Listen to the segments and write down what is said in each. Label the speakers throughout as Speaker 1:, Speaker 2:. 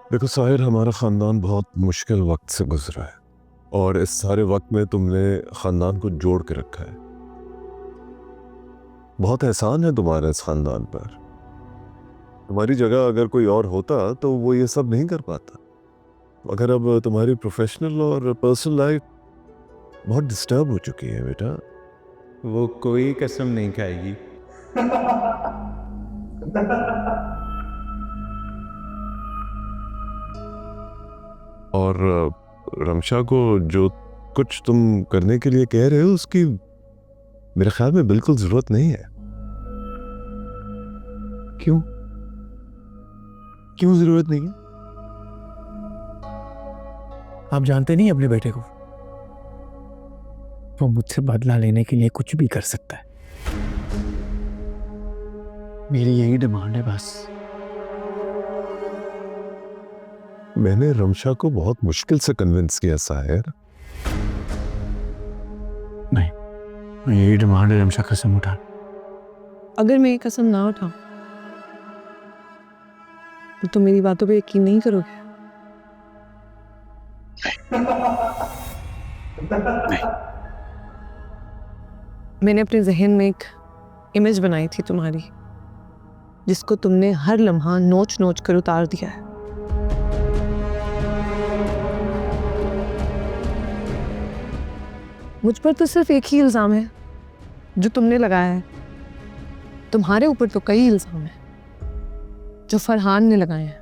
Speaker 1: देखो साहिर, हमारा ख़ानदान बहुत मुश्किल वक्त से गुजरा है और इस सारे वक्त में तुमने ख़ानदान को जोड़ के रखा है। बहुत एहसान है तुम्हारा इस ख़ानदान पर। तुम्हारी जगह अगर कोई और होता तो वो ये सब नहीं कर पाता। मगर अब तुम्हारी प्रोफेशनल और पर्सनल लाइफ बहुत डिस्टर्ब हो चुकी है बेटा।
Speaker 2: वो कोई कसम नहीं खाएगी।
Speaker 1: और रमशा को जो कुछ तुम करने के लिए कह रहे हो उसकी मेरे ख्याल में बिल्कुल जरूरत नहीं है।
Speaker 3: क्यों क्यों जरूरत नहीं है? आप जानते नहीं अपने बेटे को, वो मुझसे बदला लेने के लिए कुछ भी कर सकता है। मेरी यही डिमांड है बस।
Speaker 1: मैंने रमशा को बहुत मुश्किल से कन्विंस किया साहिर।
Speaker 3: नहीं, यही डिमांड है रमशा, कसम उठा।
Speaker 4: अगर मैं ये कसम ना उठाऊं तो तुम मेरी बातों पे यकीन नहीं करोगे। मैंने अपने जहन में एक इमेज बनाई थी तुम्हारी, जिसको तुमने हर लम्हा नोच नोच कर उतार दिया है। मुझ पर तो सिर्फ एक ही इल्जाम है जो तुमने लगाया है। तुम्हारे ऊपर तो कई इल्जाम हैं जो फरहान ने लगाए हैं।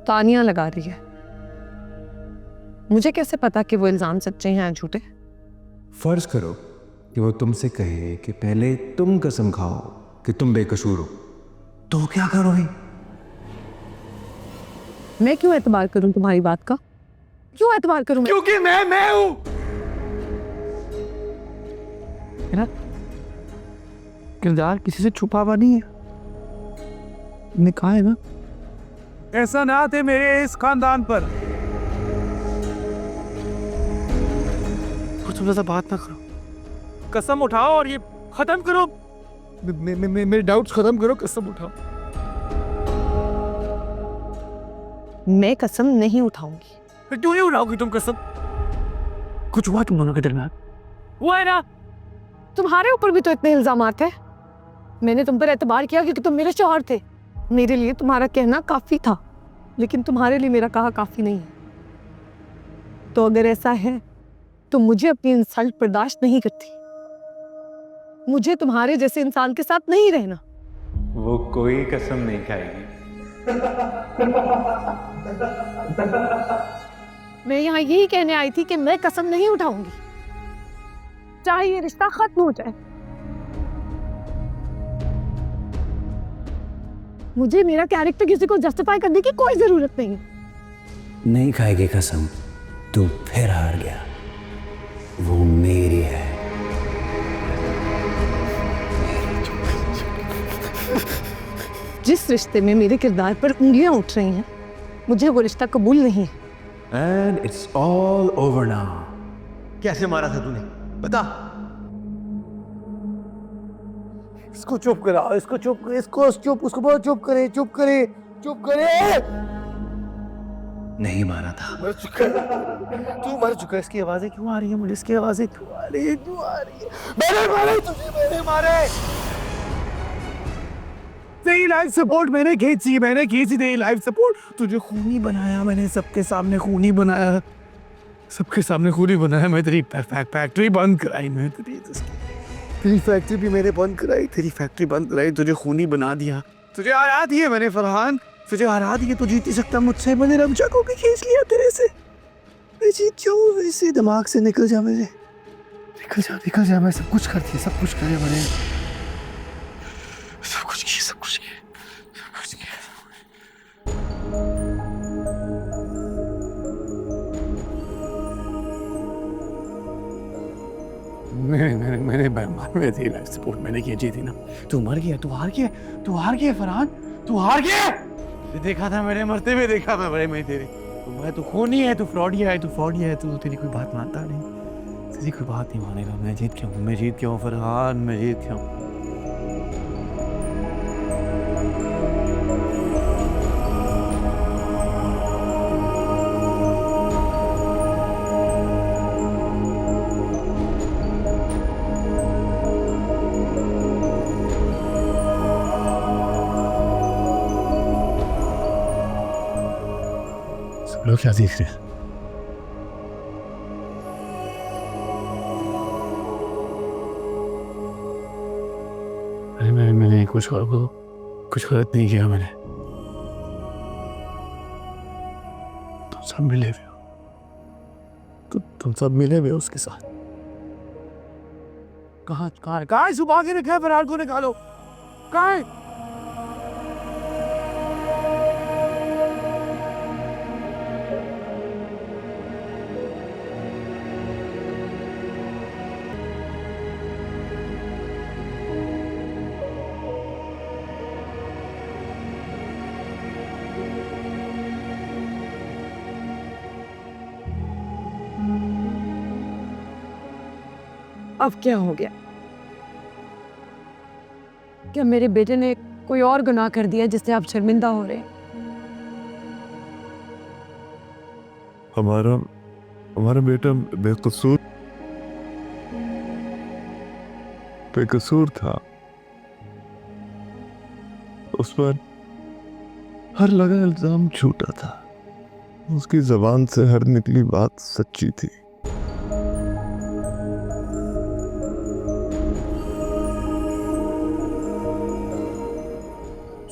Speaker 4: तानिया लगा रही है। मुझे कैसे पता कि वो इल्जाम सच्चे हैं या झूठे?
Speaker 2: फर्ज करो कि वो तुमसे कहे कि पहले तुम कसम खाओ कि तुम बेकसूर हो, तो क्या करोगे?
Speaker 4: मैं क्यों एतबार करूं तुम्हारी बात का? क्यों एतबार करूं मैं?
Speaker 3: क्योंकि मैं हूं। मेरा किरदार किसी से छुपा हुआ नहीं है। तुमने कहा है ना, ऐसा ना थे मेरे इस खानदान पर। कुछ ज्यादा बात ना करो, कसम उठाओ और ये खत्म करो। मेरे डाउट्स खत्म करो, कसम उठाओ।
Speaker 4: मैं कसम नहीं उठाऊंगी।
Speaker 3: फिर क्यों नहीं उठाओगी तुम कसम? कुछ हुआ तुम दोनों के दरमियान? हुआ है ना?
Speaker 4: तुम्हारे ऊपर भी तो इतने इल्जामात हैं। मैंने तुम पर एतबार किया क्योंकि तुम मेरे शौहर थे। मेरे लिए तुम्हारा कहना काफी था, लेकिन तुम्हारे लिए मेरा कहा काफी नहीं है। तो अगर ऐसा है तो मुझे अपनी इंसल्ट बर्दाश्त नहीं करती। मुझे तुम्हारे जैसे इंसान के साथ नहीं रहना।
Speaker 2: वो कोई कसम नहीं खाएगी।
Speaker 4: मैं यहाँ यही कहने आई थी कि मैं कसम नहीं उठाऊंगी, चाहे ये रिश्ता खत्म हो जाए। मुझे मेरा कैरेक्टर किसी को जस्टिफाई करने की कोई जरूरत नहीं है।
Speaker 5: नहीं खाएगी कसम, तू फिर हार गया। वो मेरी है।
Speaker 4: जिस रिश्ते में मेरे किरदार पर उंगलियां उठ रही हैं, मुझे वो रिश्ता कबूल नहीं है।
Speaker 2: And it's all over now.
Speaker 6: कैसे मारा था तूने बता?
Speaker 3: इसको चुप कराओ, इसको चुप, इसको चुप, उसको बोलो चुप करे, चुप करे, चुप करे।
Speaker 6: नहीं मारा था।
Speaker 3: मर चुका है। तू मर चुका है। इसकी आवाजें क्यों आ रही है मुझे? इसकी आवाजें क्यों आ रही है? क्यों आ रही है? मैंने मारे तुझे, मैंने मारे। तेरी लाइफ सपोर्ट मैंने खींची, मैंने खींची तेरी लाइफ सपोर्ट। तुझे खूनी बनाया मैंने, सबके सामने खूनी बनाया, सबके सामने खूनी बनाया। मैं तेरी फैक्ट्री बंद कराई, मैं तेरी फैक्ट्री भी मैंने बंद कराई, तेरी फैक्ट्री बंद कराई, तुझे खूनी बना दिया। तुझे हरा दिया मैंने फरहान, तुझे हरा दिया। तू जीत नहीं सकता मुझसे। मैंने रमशा को भी खींच लिया तेरे से। मैं जीत जाऊँ, ऐसे दिमाग से निकल जा मेरे, निकल जा, निकल जा। मैं सब कुछ कर दिया, सब कुछ करे मैंने, सब कुछ किया, सब कुछ किया, सब कुछ किया। मैंने तेरी लाइफ सपोर्ट मैंने की, जीती ना। तू मर गया, तू हार गया, तू हार गया फरहान, तू हार गया। देखा था मैंने, मरते हुए देखा मैं तेरे। तू खूनी है, तू फ्रॉडिया है, तू फ्रॉडिया है। तू तेरी कोई बात मानता नहीं, तेरी कोई बात नहीं मानेगा। मैं जीत क्यों, मैं जीत क्यों फरहान, मैं जीत क्यों? लोग क्या देख रहे हैं? अरे मैंने कुछ गलत नहीं किया मैंने। तुम सब मिले हुए हो, तुम सब मिले हुए हो उसके साथ। कहाँ है सुबह के रखा है, फरहान को निकालो। कहाँ है?
Speaker 4: अब क्या हो गया? क्या मेरे बेटे ने कोई और गुनाह कर दिया जिससे आप शर्मिंदा हो रहे हैं?
Speaker 1: हमारा बेटा बेकसूर था। उस पर हर लगा इल्जाम झूठा था। उसकी जबान से हर निकली बात सच्ची थी।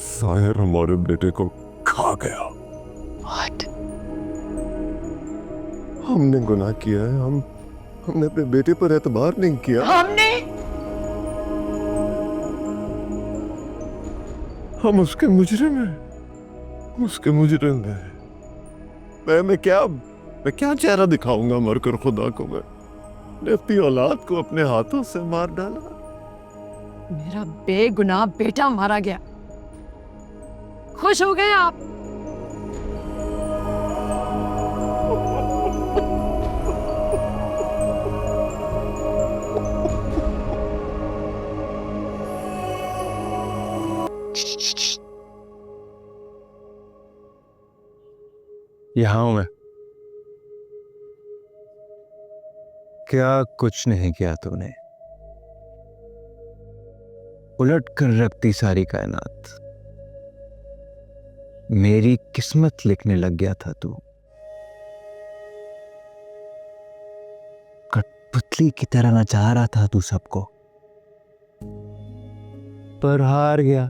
Speaker 1: साहिर हमारे बेटे को खा गया।
Speaker 4: What?
Speaker 1: हमने गुनाह किया है। हमने अपने बेटे पर एतबार नहीं किया। हम उसके मुजरिम हैं। मैं क्या चेहरा दिखाऊंगा मरकर खुदा को। मैंने अपनी औलाद को अपने हाथों से मार डाला।
Speaker 4: मेरा बेगुनाह बेटा मारा गया। खुश हो गए आप?
Speaker 2: यहां हूं मैं। क्या कुछ नहीं किया तूने? उलट कर रखती सारी कायनात। मेरी किस्मत लिखने लग गया था तू। कठपुतली की तरह नचा रहा था तू सबको, पर हार गया।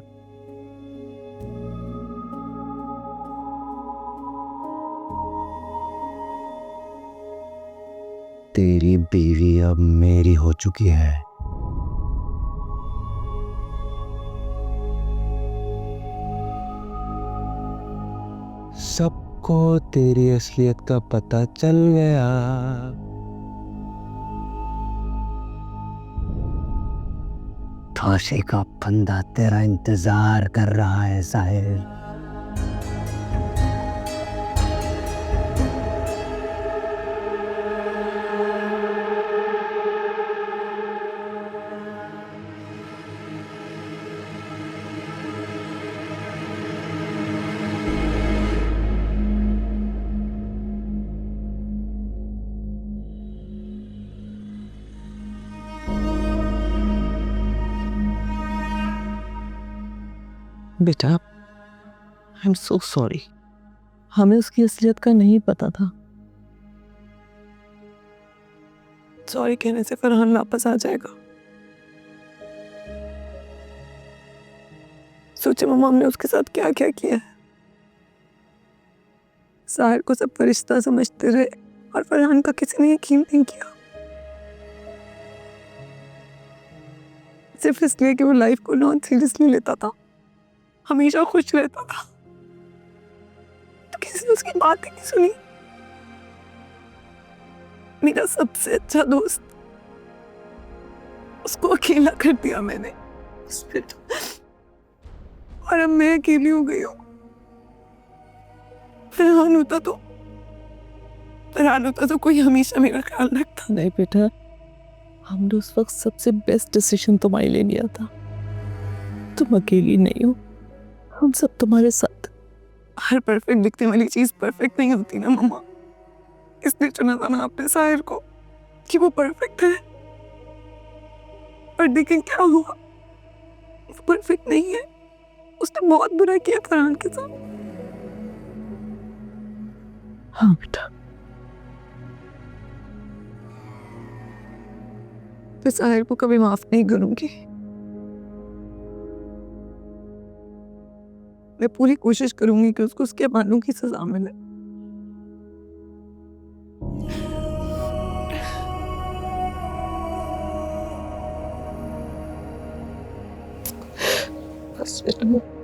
Speaker 2: तेरी बीवी अब मेरी हो चुकी है। सबको तेरी असलियत का पता चल गया। फांसी का फंदा तेरा इंतजार कर रहा है साहिर।
Speaker 7: बेटा, आई एम सो सॉरी। हमें उसकी असलियत का नहीं पता था। सॉरी कहने से फरहान वापस आ जाएगा। सोचे मम्मा हमने उसके साथ क्या क्या किया है। साहिर को सब फरिश्ता समझते रहे और फरहान का किसी ने यकीन नहीं किया, सिर्फ इसलिए कि वो लाइफ को नॉन सीरियसली लेता था, हमेशा खुश रहता था। तो किसी ने उसकी बात ही नहीं सुनी। मेरा सबसे अच्छा दोस्त, उसको अकेला कर दिया मैंने उस पे। और अब मैं अकेली हो गई हूँ। फरहान होता तो कोई हमेशा मेरा ख्याल रखता। नहीं बेटा, हमने उस वक्त सबसे बेस्ट डिसीजन तुम्हारे लिए लिया था। तुम अकेली नहीं हो, हम सब तुम्हारे साथ। हर परफेक्ट दिखने वाली चीज परफेक्ट नहीं होती ना मम्मा, इसलिए चुना था ना आपने साहिर को कि वो परफेक्ट है। और देखें क्या हुआ, वो परफेक्ट नहीं है। उसने बहुत बुरा किया फरहान के साथ। हाँ बेटा,
Speaker 4: मैं साहिर को कभी माफ नहीं करूंगी। मैं पूरी कोशिश करूंगी कि उसको उसके मानों की सजा मिले। बस बेटा।